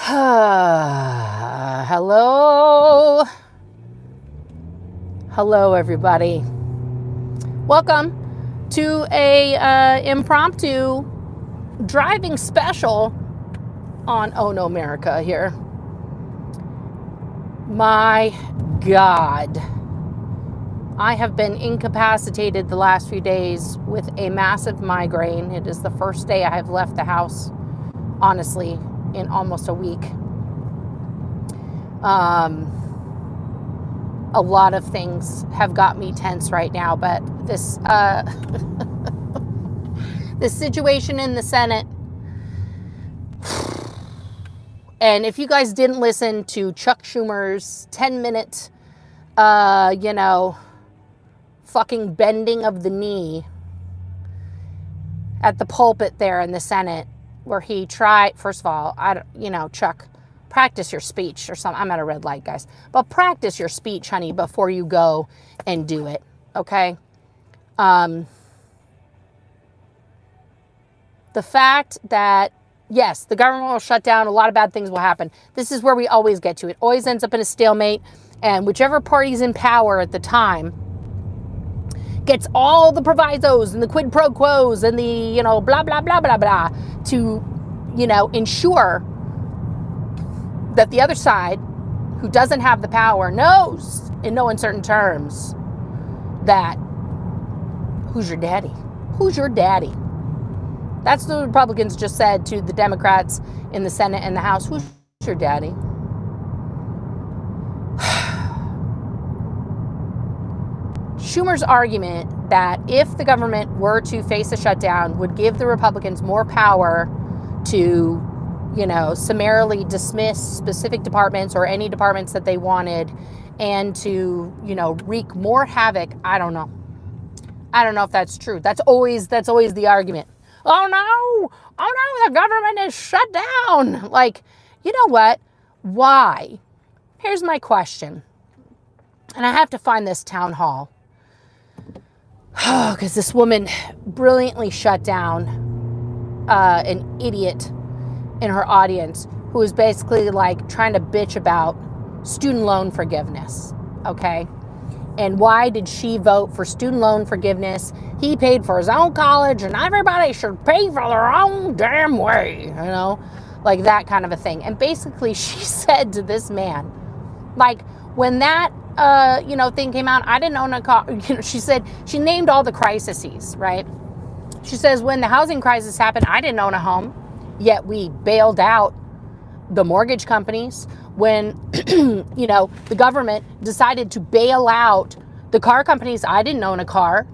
Hello. Hello, everybody. Welcome to a impromptu driving special on ohnomerica here. My God. I have been incapacitated the last few days with a massive migraine. It is the first day I have left the house, honestly, in almost a week. A lot of things have got me tense right now, but this this situation in the Senate. And if you guys didn't listen to Chuck Schumer's 10-minute, fucking bending of the knee at the pulpit there in the Senate, where he tried, first of all, Chuck, practice your speech or something. I'm at a red light, guys. But practice your speech, honey, before you go and do it, okay? The fact that, yes, the government will shut down, a lot of bad things will happen. This is where we always get to. It always ends up in a stalemate, and whichever party's in power at the time gets all the provisos and the quid pro quos and the, blah, blah, blah, blah, blah, to, ensure that the other side, who doesn't have the power, knows in no uncertain terms that who's your daddy? Who's your daddy? That's what the Republicans just said to the Democrats in the Senate and the House. Who's your daddy? Schumer's argument that if the government were to face a shutdown would give the Republicans more power to, summarily dismiss specific departments or any departments that they wanted, and to, wreak more havoc. I don't know. I don't know if that's true. That's always the argument. Oh no, the government is shut down. Like, you know what? Why? Here's my question. And I have to find this town hall. Because this woman brilliantly shut down an idiot in her audience who was basically like trying to bitch about student loan forgiveness, okay? And why did she vote for student loan forgiveness? He paid for his own college and everybody should pay for their own damn way, like that kind of a thing. And basically she said to this man, like, when that thing came out, I didn't own a car. She said, she named all the crises, right? She says, when the housing crisis happened, I didn't own a home, yet we bailed out the mortgage companies. When, the government decided to bail out the car companies, I didn't own a car.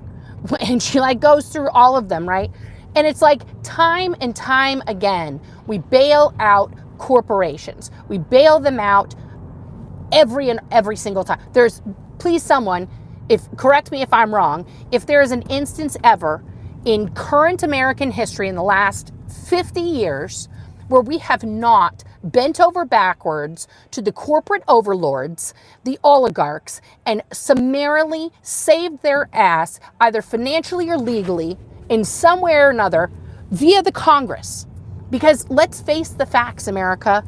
And she goes through all of them, right? And it's like time and time again, we bail out corporations. We bail them out every single time. Please someone, correct me if I'm wrong, if there is an instance ever in current American history in the last 50 years where we have not bent over backwards to the corporate overlords, the oligarchs, and summarily saved their ass, either financially or legally, in some way or another, via the Congress. Because let's face the facts, America.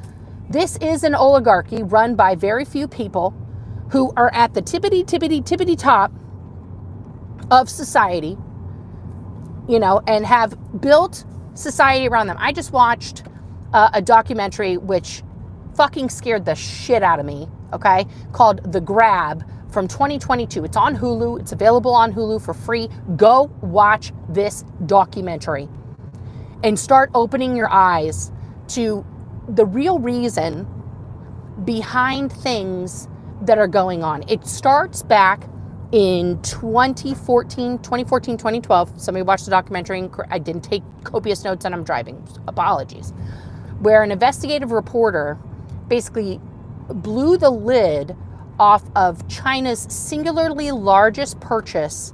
This is an oligarchy run by very few people who are at the tippity top of society, and have built society around them. I just watched a documentary which fucking scared the shit out of me, okay, called The Grab from 2022. It's on Hulu. It's available on Hulu for free. Go watch this documentary and start opening your eyes to the real reason behind things that are going on. It starts back in 2012. Somebody watched the documentary and I didn't take copious notes and I'm driving. Apologies. Where an investigative reporter basically blew the lid off of China's singularly largest purchase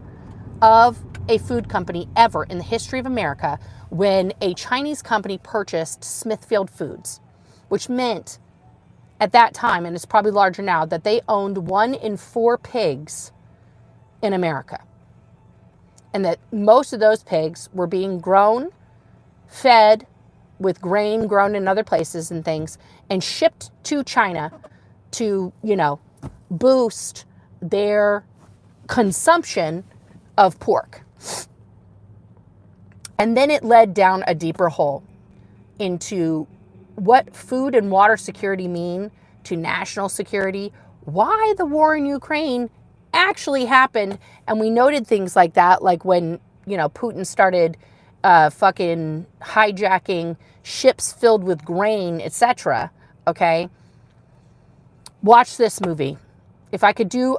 of a food company ever in the history of America, when a Chinese company purchased Smithfield Foods, which meant at that time, and it's probably larger now, that they owned 1 in 4 pigs in America. And that most of those pigs were being grown, fed, with grain grown in other places and things and shipped to China to, boost their consumption of pork. And then it led down a deeper hole into what food and water security mean to national security, why the war in Ukraine actually happened. And we noted things like that, like when, Putin started fucking hijacking ships filled with grain, etc. Okay? Watch this movie. If I could do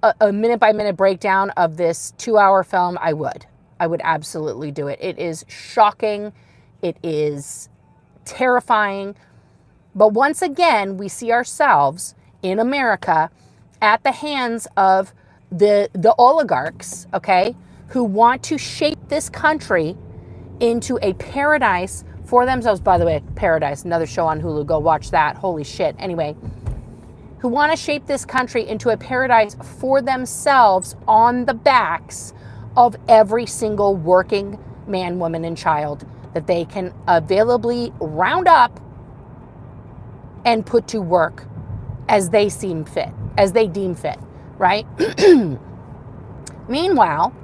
a minute-by-minute breakdown of this 2-hour film, I would. I would absolutely do it. It is shocking. It is terrifying. But once again, we see ourselves in America at the hands of the oligarchs, okay, who want to shape this country into a paradise for themselves. By the way, Paradise, another show on Hulu. Go watch that. Holy shit. Anyway, who want to shape this country into a paradise for themselves on the backs of every single working man, woman, and child that they can availably round up and put to work as they deem fit, right? Meanwhile,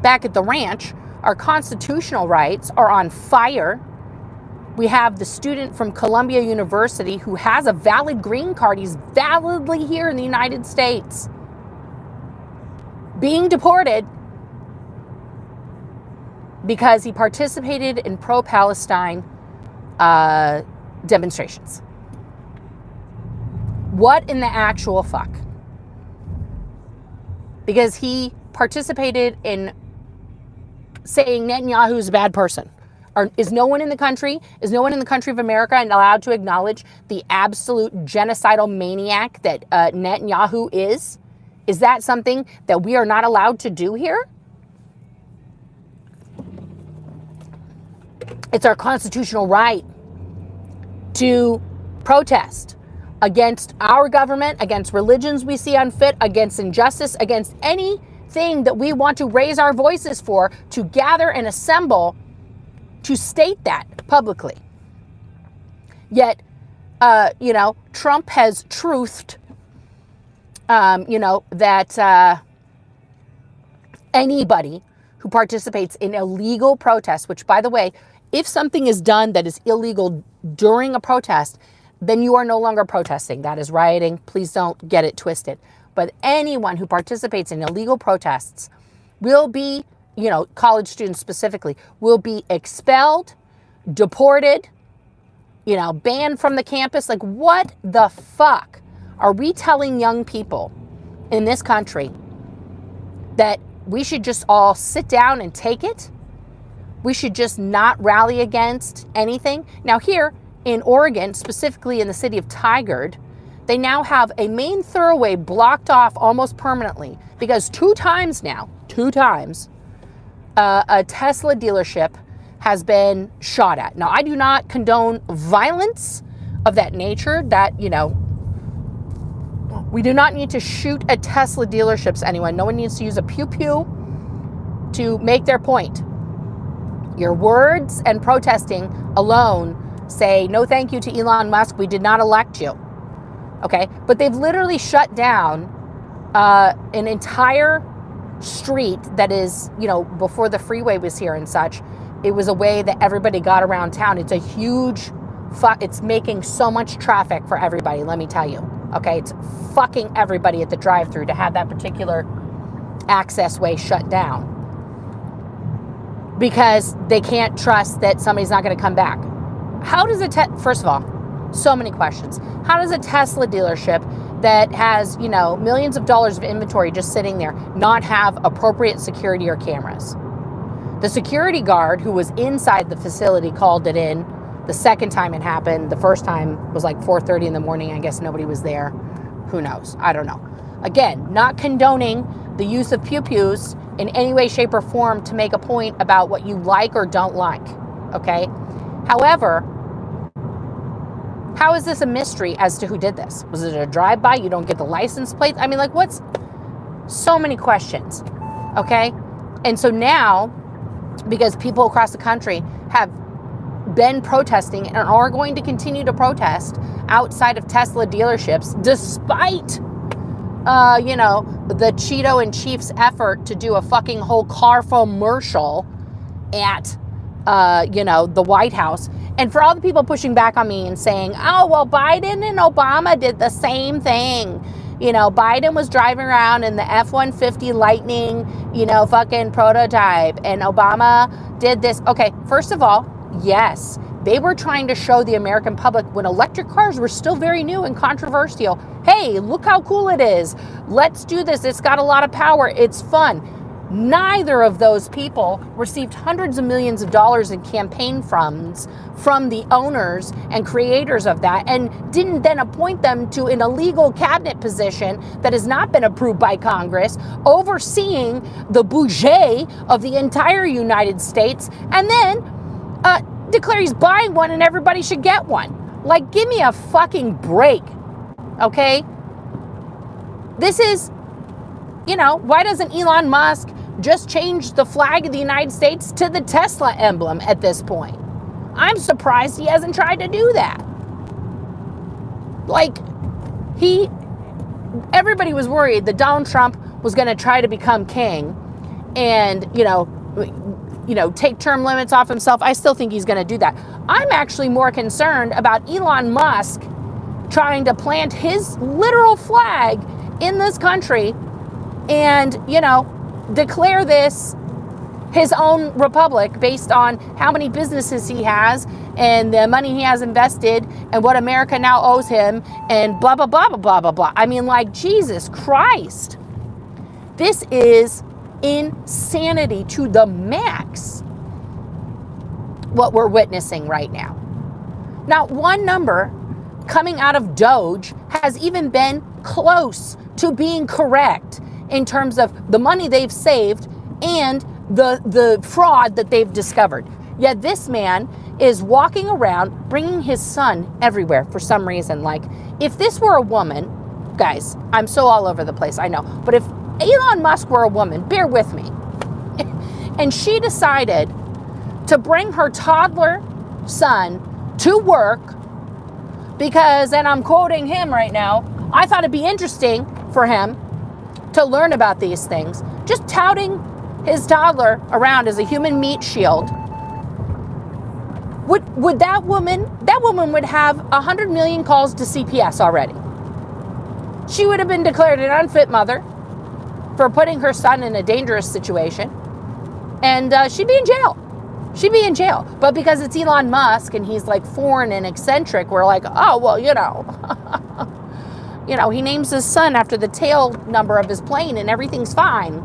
back at the ranch, our constitutional rights are on fire. We have the student from Columbia University who has a valid green card. He's validly here in the United States, being deported because he participated in pro-Palestine demonstrations. What in the actual fuck? Because he participated in saying Netanyahu is a bad person. Is no one in the country of America allowed to acknowledge the absolute genocidal maniac that Netanyahu is? Is that something that we are not allowed to do here? It's our constitutional right to protest against our government, against religions we see unfit, against injustice, against anything that we want to raise our voices for, to gather and assemble to state that publicly. Yet, Trump has truthed, that anybody who participates in illegal protests, which, by the way, if something is done that is illegal during a protest, then you are no longer protesting. That is rioting. Please don't get it twisted. But anyone who participates in illegal protests will be, college students specifically, will be expelled, deported, banned from the campus. Like, what the fuck are we telling young people in this country? That we should just all sit down and take it? We should just not rally against anything? Now here in Oregon, specifically in the city of Tigard, they now have a main thoroughway blocked off almost permanently because two times, a Tesla dealership has been shot at. Now, I do not condone violence of that nature. That, we do not need to shoot at Tesla dealerships, anyone. No one needs to use a pew-pew to make their point. Your words and protesting alone say, no thank you to Elon Musk, we did not elect you. Okay, but they've literally shut down an entire street that is, before the freeway was here and such. It was a way that everybody got around town. It's a huge, it's making so much traffic for everybody, let me tell you. Okay, it's fucking everybody at the drive-thru to have that particular access way shut down because they can't trust that somebody's not going to come back. How does first of all, so many questions. How does a Tesla dealership that has, millions of dollars of inventory just sitting there not have appropriate security or cameras? The security guard who was inside the facility called it in the second time it happened. The first time was like 4:30 in the morning. I guess nobody was there. Who knows? I don't know. Again, not condoning the use of pew-pews in any way, shape, or form to make a point about what you like or don't like, okay? However, how is this a mystery as to who did this? Was it a drive-by? You don't get the license plate? I mean, what's... So many questions, okay? And so now, because people across the country have been protesting and are going to continue to protest outside of Tesla dealerships, despite, the Cheeto and Chief's effort to do a fucking whole car commercial at, the White House. And for all the people pushing back on me and saying, oh, well, Biden and Obama did the same thing. Biden was driving around in the F-150 Lightning, fucking prototype, and Obama did this. Okay, first of all, yes, they were trying to show the American public when electric cars were still very new and controversial. Hey, look how cool it is. Let's do this. It's got a lot of power. It's fun. Neither of those people received hundreds of millions of dollars in campaign funds from the owners and creators of that, and didn't then appoint them to an illegal cabinet position that has not been approved by Congress, overseeing the budget of the entire United States, and then declare he's buying one and everybody should get one. Like, give me a fucking break, okay? This is, why doesn't Elon Musk just change the flag of the United States to the Tesla emblem at this point? I'm surprised he hasn't tried to do that. Like, everybody was worried that Donald Trump was going to try to become king and, take term limits off himself. I still think he's going to do that. I'm actually more concerned about Elon Musk trying to plant his literal flag in this country and, declare this his own republic based on how many businesses he has and the money he has invested and what America now owes him and blah, blah, blah, blah, blah, blah, blah. I mean, like, Jesus Christ. This is insanity to the max, what we're witnessing right now. Not one number coming out of Doge has even been close to being correct in terms of the money they've saved and the fraud that they've discovered. Yet this man is walking around bringing his son everywhere for some reason. Like, if this were a woman, guys, I'm so all over the place, I know, but if Elon Musk were a woman, bear with me, and she decided to bring her toddler son to work because, and I'm quoting him right now, I thought it'd be interesting for him to learn about these things, just touting his toddler around as a human meat shield. Would that woman would have 100 million calls to CPS already. She would have been declared an unfit mother for putting her son in a dangerous situation, and she'd be in jail. She'd be in jail. But because it's Elon Musk and he's like foreign and eccentric, we're like, oh, well, he names his son after the tail number of his plane and everything's fine.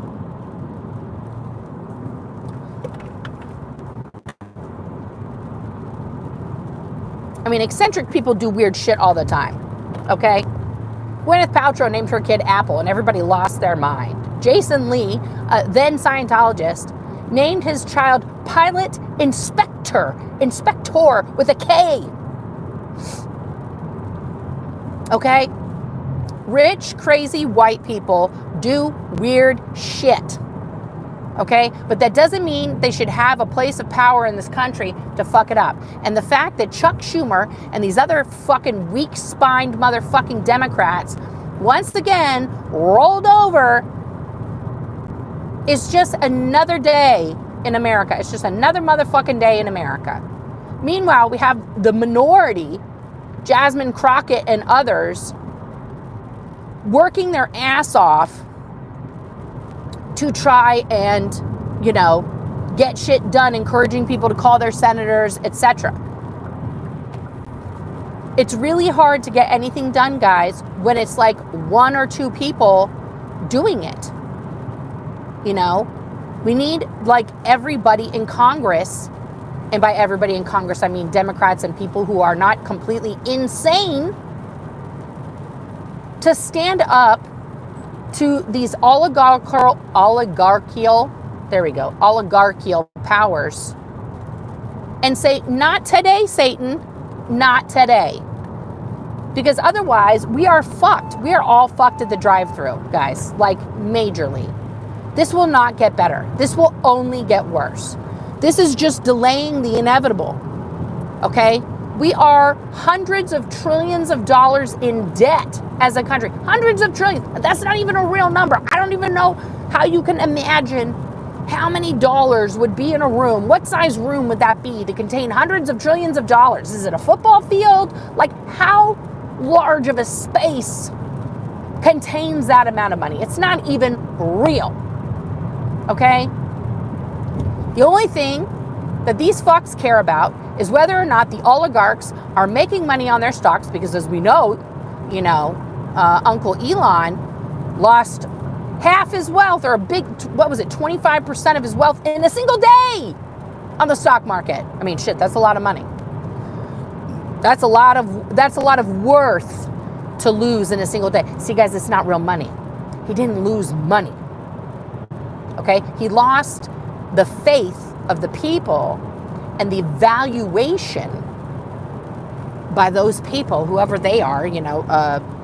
I mean, eccentric people do weird shit all the time, okay? Gwyneth Paltrow named her kid Apple and everybody lost their mind. Jason Lee, then Scientologist, named his child Pilot Inspector with a K. Okay? Rich, crazy white people do weird shit. Okay? But that doesn't mean they should have a place of power in this country to fuck it up. And the fact that Chuck Schumer and these other fucking weak-spined motherfucking Democrats once again rolled over is just another day in America. It's just another motherfucking day in America. Meanwhile, we have the minority, Jasmine Crockett and others, working their ass off to try and, get shit done, encouraging people to call their senators, etc. It's really hard to get anything done, guys, when it's like one or two people doing it. We need like everybody in Congress, and by everybody in Congress, I mean Democrats and people who are not completely insane, to stand up to these oligarchical powers and say, not today, Satan, not today. Because otherwise, we are fucked. We are all fucked at the drive-thru, guys, like majorly. This will not get better. This will only get worse. This is just delaying the inevitable. okay? We are hundreds of trillions of dollars in debt as a country. Hundreds of trillions. That's not even a real number. I don't even know how you can imagine how many dollars would be in a room. What size room would that be to contain hundreds of trillions of dollars? Is it a football field? Like, how large of a space contains that amount of money? It's not even real, okay? The only thing that these fucks care about is whether or not the oligarchs are making money on their stocks, because as we know, Uncle Elon lost half his wealth, or 25% of his wealth in a single day on the stock market. I mean, shit, that's a lot of money. That's a lot of worth to lose in a single day. See, guys, it's not real money. He didn't lose money. Okay? He lost the faith of the people and the valuation by those people, whoever they are,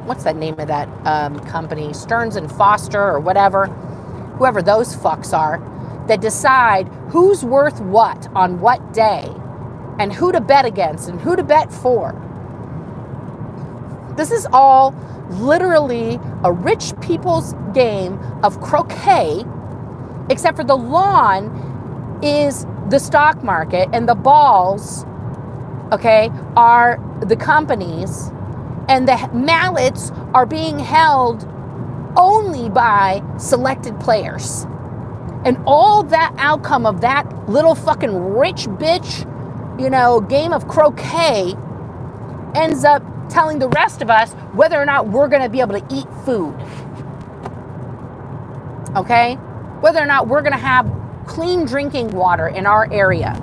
what's that name of that company? Stearns and Foster or whatever. Whoever those fucks are that decide who's worth what on what day and who to bet against and who to bet for. This is all literally a rich people's game of croquet, except for the lawn is the stock market and the balls, okay, are the companies, and the mallets are being held only by selected players. And all that outcome of that little fucking rich bitch, game of croquet ends up telling the rest of us whether or not we're going to be able to eat food. Okay? Whether or not we're going to have clean drinking water in our area.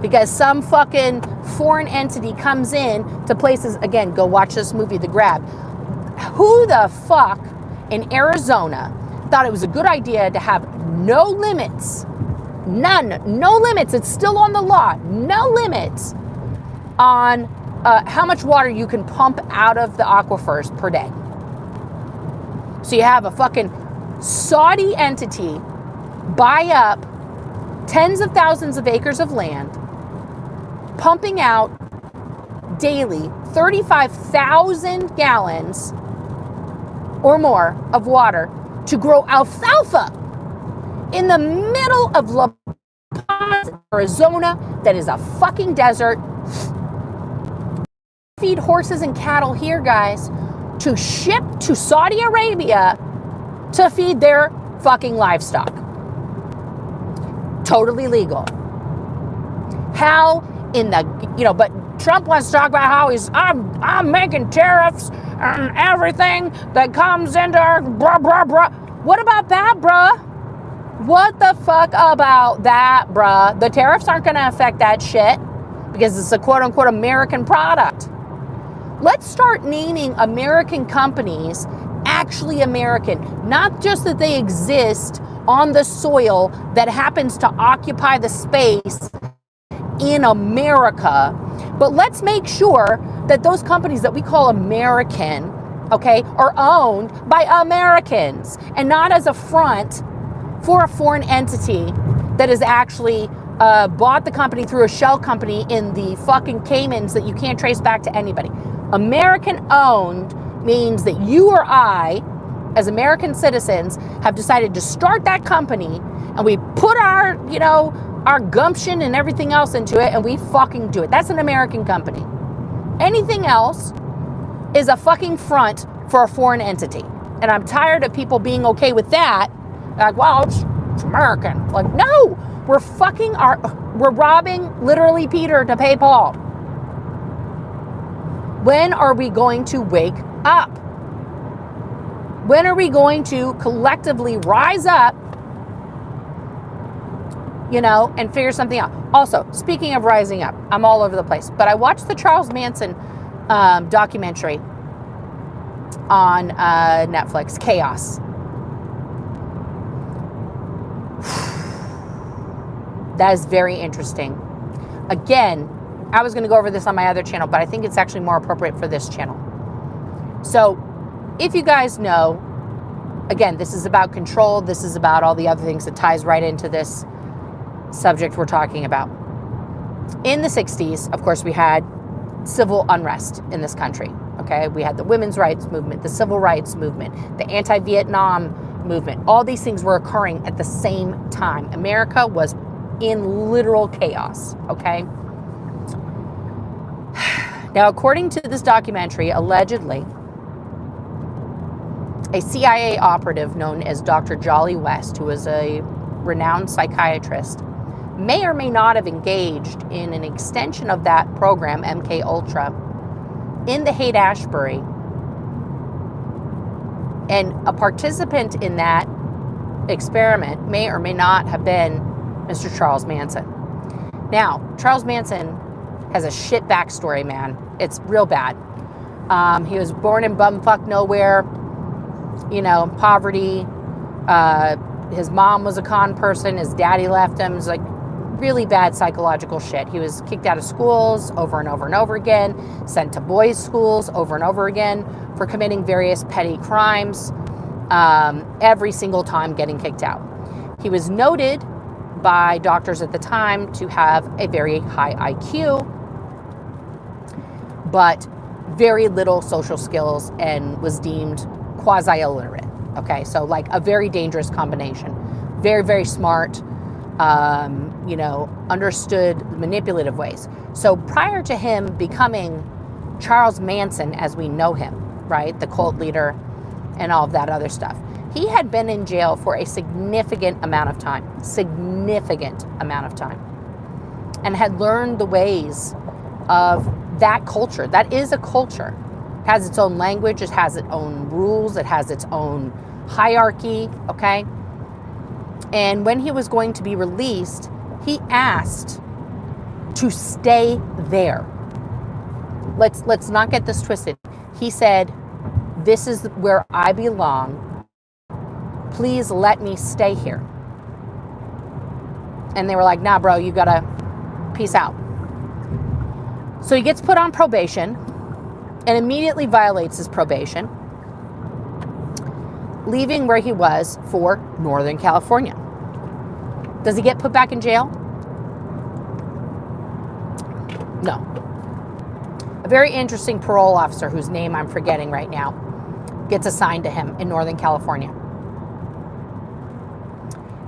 Because some fucking foreign entity comes in to places, again, go watch this movie, The Grab. Who the fuck in Arizona thought it was a good idea to have no limits? None. No limits. It's still on the law. No limits on how much water you can pump out of the aquifers per day. So you have a fucking Saudi entity buy up tens of thousands of acres of land, pumping out daily 35,000 gallons or more of water to grow alfalfa in the middle of La Paz, Arizona, that is a fucking desert. Feed horses and cattle here, guys, to ship to Saudi Arabia to feed their fucking livestock. Totally legal. How in the, but Trump wants to talk about how I'm making tariffs on everything that comes into our blah, blah, blah. What about that, bruh? What the fuck about that, bruh? The tariffs aren't going to affect that shit because it's a quote-unquote American product. Let's start naming American companies actually American. Not just that they exist on the soil that happens to occupy the space in America, but let's make sure that those companies that we call American, okay, are owned by Americans and not as a front for a foreign entity that has actually bought the company through a shell company in the fucking Caymans that you can't trace back to anybody. American owned means that you or I, as American citizens, have decided to start that company, and we put our, our gumption and everything else into it, and we fucking do it. That's an American company. Anything else is a fucking front for a foreign entity. And I'm tired of people being okay with that. Like, well, it's American. Like, no, we're robbing literally Peter to pay Paul. When are we going to wake up? When are we going to collectively rise up, and figure something out? Also, speaking of rising up, I'm all over the place, but I watched the Charles Manson documentary on Netflix, Chaos. That is very interesting. Again, I was going to go over this on my other channel, but I think it's actually more appropriate for this channel. So, if you guys know, again, this is about control. This is about all the other things that ties right into this subject we're talking about. In the 60s, of course, we had civil unrest in this country. Okay, we had the women's rights movement, the civil rights movement, the anti-Vietnam movement. All these things were occurring at the same time. America was in literal chaos. Okay. Now, according to this documentary, allegedly, a CIA operative known as Dr. Jolly West, who was a renowned psychiatrist, may or may not have engaged in an extension of that program, MK Ultra, in the Haight-Ashbury. And a participant in that experiment may or may not have been Mr. Charles Manson. Now, Charles Manson has a shit backstory, man. It's real bad. He was born in bumfuck nowhere, you know, poverty. His mom was a con person. His daddy left him. It was like really bad psychological shit. He was kicked out of schools over and over and over again, sent to boys' schools over and over again for committing various petty crimes, every single time getting kicked out. He was noted by doctors at the time to have a very high IQ, but very little social skills, and was deemed quasi-illiterate. Okay, so like a very dangerous combination. Very, very smart, you know, understood manipulative ways. So prior to him becoming Charles Manson as we know him, right, the cult leader and all of that other stuff, he had been in jail for a significant amount of time, and had learned the ways of that culture. That is a culture. It has its own language, it has its own rules, it has its own hierarchy, okay? And when he was going to be released, he asked to stay there. Let's not get this twisted. He said, "This is where I belong. Please let me stay here." And they were like, "Nah, bro, you gotta peace out." So he gets put on probation and immediately violates his probation, leaving where he was for Northern California. Does he get put back in jail? No. A very interesting parole officer, whose name I'm forgetting right now, gets assigned to him in Northern California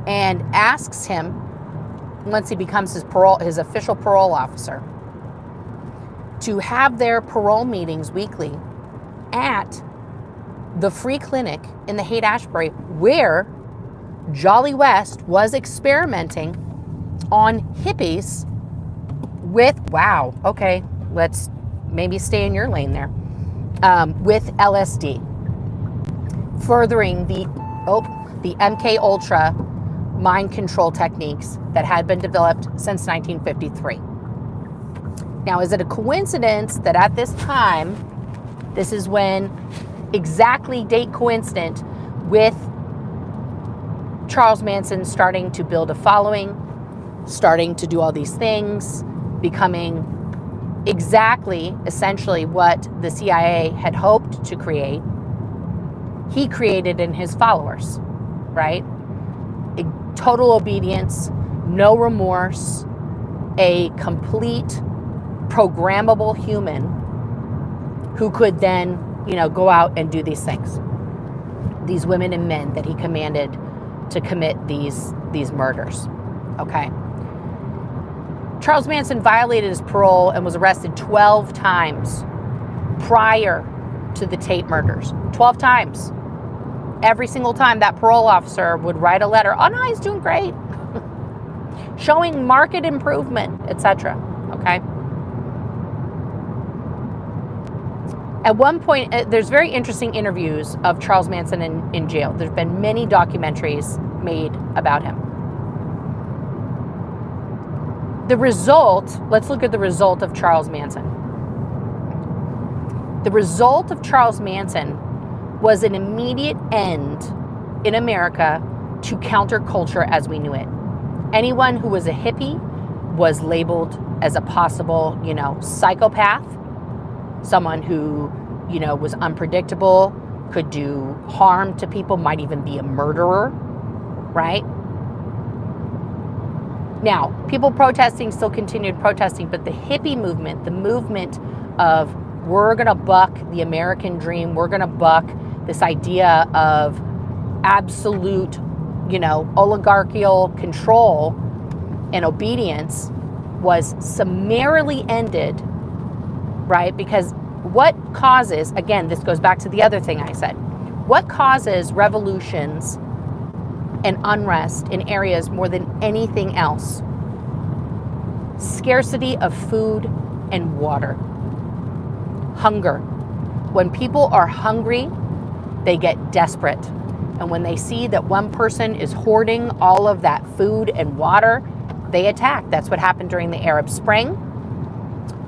and asks him, once he becomes his official parole officer, to have their parole meetings weekly at the free clinic in the Haight-Ashbury, where Jolly West was experimenting on hippies with, wow, okay, let's maybe stay in your lane there, with LSD, furthering the MK Ultra mind control techniques that had been developed since 1953. Now, is it a coincidence that at this time, this is when exactly date coincident with Charles Manson starting to build a following, starting to do all these things, becoming exactly, essentially what the CIA had hoped to create, he created in his followers, right? A total obedience, no remorse, a complete programmable human who could then, you know, go out and do these things. These women and men that he commanded to commit these murders, okay? Charles Manson violated his parole and was arrested 12 times prior to the Tate murders. 12 times. Every single time that parole officer would write a letter, "Oh no, he's doing great," showing marked improvement, etc. Okay? At one point, there's very interesting interviews of Charles Manson in jail. There's been many documentaries made about him. The result, let's look at the result of Charles Manson. The result of Charles Manson was an immediate end in America to counterculture as we knew it. Anyone who was a hippie was labeled as a possible, you know, psychopath, someone who, you know, was unpredictable, could do harm to people, might even be a murderer, right? Now, people protesting still continued protesting, but the hippie movement, the movement of we're going to buck the American dream, we're going to buck this idea of absolute, oligarchical control and obedience, was summarily ended, right? Because what causes, again, this goes back to the other thing I said, what causes revolutions and unrest in areas more than anything else? Scarcity of food and water. Hunger. When people are hungry, they get desperate. And when they see that one person is hoarding all of that food and water, they attack. That's what happened during the Arab Spring.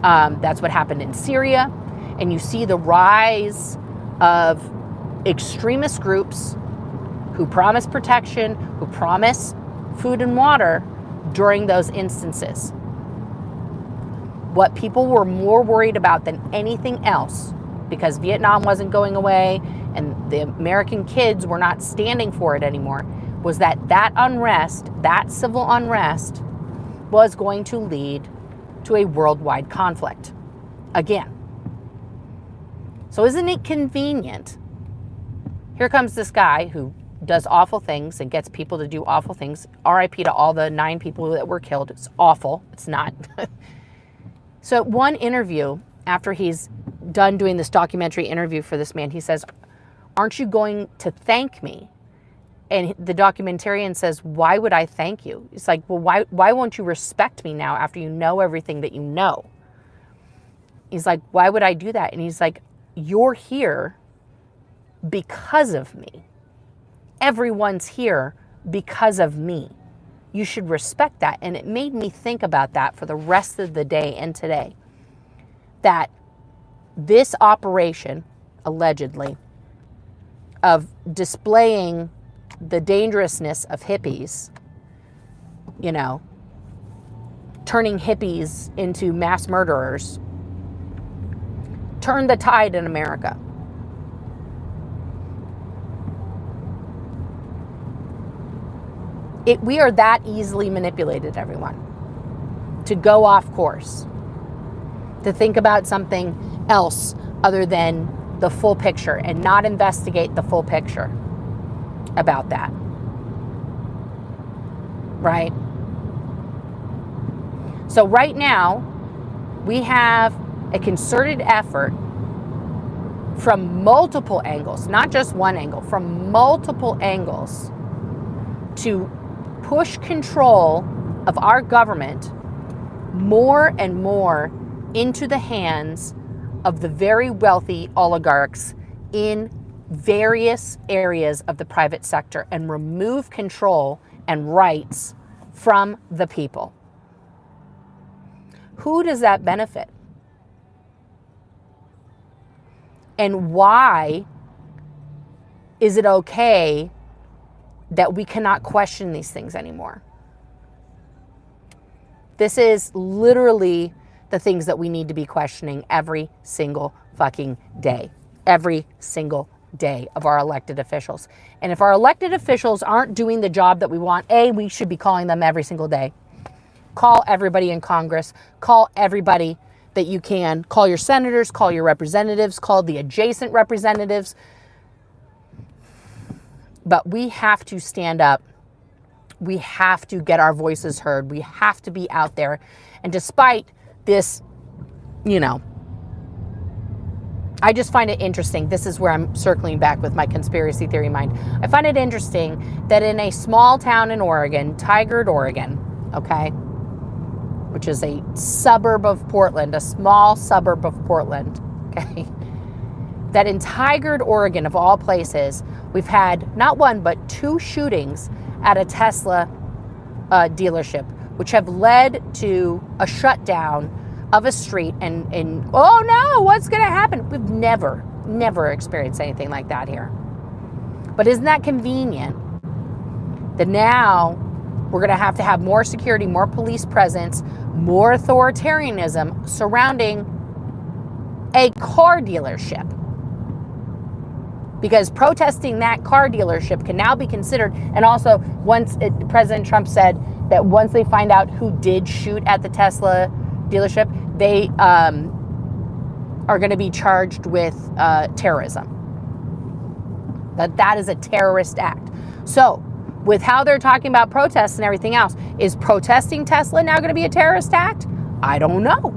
That's what happened in Syria. And you see the rise of extremist groups who promise protection, who promise food and water during those instances. What people were more worried about than anything else, because Vietnam wasn't going away and the American kids were not standing for it anymore, was that unrest, that civil unrest, was going to lead to a worldwide conflict again. So isn't it convenient? Here comes this guy who does awful things and gets people to do awful things. RIP to all the 9 people that were killed. It's awful. It's not. So one interview, after he's done doing this documentary interview for this man, he says, "Aren't you going to thank me?" And the documentarian says, "Why would I thank you?" It's like, well, why won't you respect me now after you know everything that you know? He's like, "Why would I do that?" And he's like, "You're here because of me. Everyone's here because of me. You should respect that." And it made me think about that for the rest of the day and today. That this operation, allegedly, of displaying the dangerousness of hippies, turning hippies into mass murderers, turned the tide in America. We are that easily manipulated, everyone, to go off course, to think about something else other than the full picture and not investigate the full picture about that, right? So right now, we have a concerted effort from multiple angles, not just one angle, from multiple angles, to push control of our government more and more into the hands of the very wealthy oligarchs in various areas of the private sector, and remove control and rights from the people. Who does that benefit? And why is it okay that we cannot question these things anymore? This is literally the things that we need to be questioning every single fucking day. Every single day of our elected officials. And if our elected officials aren't doing the job that we want, we should be calling them every single day. Call everybody in Congress. Call everybody that you can. Call your senators, call your representatives, call the adjacent representatives. But we have to stand up. We have to get our voices heard. We have to be out there. And despite this, I just find it interesting. This is where I'm circling back with my conspiracy theory mind. I find it interesting that in a small town in Oregon, Tigard, Oregon, okay, which is a suburb of Portland, a small suburb of Portland, okay, that in Tigard, Oregon, of all places, we've had not one, but 2 shootings at a Tesla dealership, which have led to a shutdown of a street. And oh no, what's going to happen? We've never experienced anything like that here. But isn't that convenient that now we're going to have more security, more police presence, more authoritarianism surrounding a car dealership? Because protesting that car dealership can now be considered, and also once President Trump said, that once they find out who did shoot at the Tesla dealership, they are going to be charged with terrorism. That is a terrorist act. So with how they're talking about protests and everything else, is protesting Tesla now going to be a terrorist act? I don't know.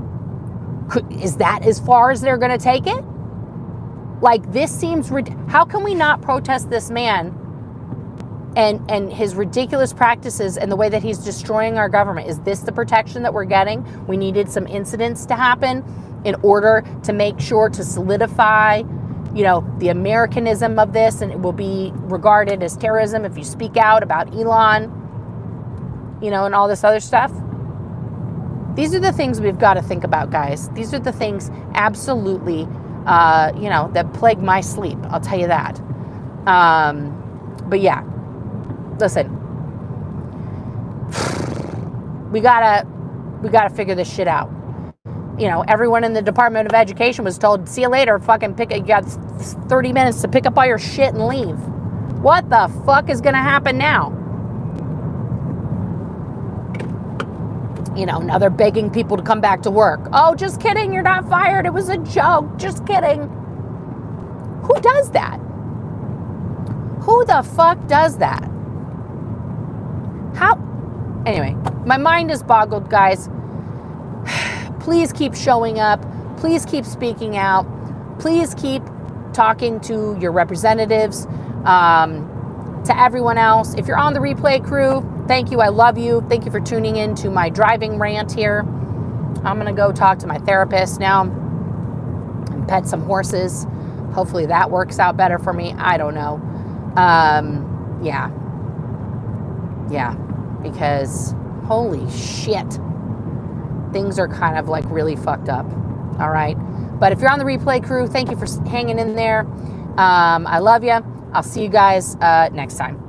Is that as far as they're going to take it? Like, this seems, how can we not protest this man and his ridiculous practices and the way that he's destroying our government? Is this the protection that we're getting? We needed some incidents to happen in order to make sure to solidify, you know, the Americanism of this, and it will be regarded as terrorism if you speak out about Elon, you know, and all this other stuff. These are the things we've got to think about, guys. These are the things absolutely, you know, that plague my sleep. I'll tell you that. But yeah, listen, we gotta figure this shit out. You know, everyone in the Department of Education was told, see you later, fucking you got 30 minutes to pick up all your shit and leave. What the fuck is gonna happen now? You know, now they're begging people to come back to work. Oh, just kidding, you're not fired. It was a joke, just kidding. Who does that? Who the fuck does that? How? Anyway, my mind is boggled, guys. Please keep showing up. Please keep speaking out. Please keep talking to your representatives, to everyone else. If you're on the replay crew, thank you. I love you. Thank you for tuning in to my driving rant here. I'm going to go talk to my therapist now and pet some horses. Hopefully that works out better for me. I don't know. Yeah, because holy shit. Things are kind of like really fucked up. All right. But if you're on the replay crew, thank you for hanging in there. I love you. I'll see you guys next time.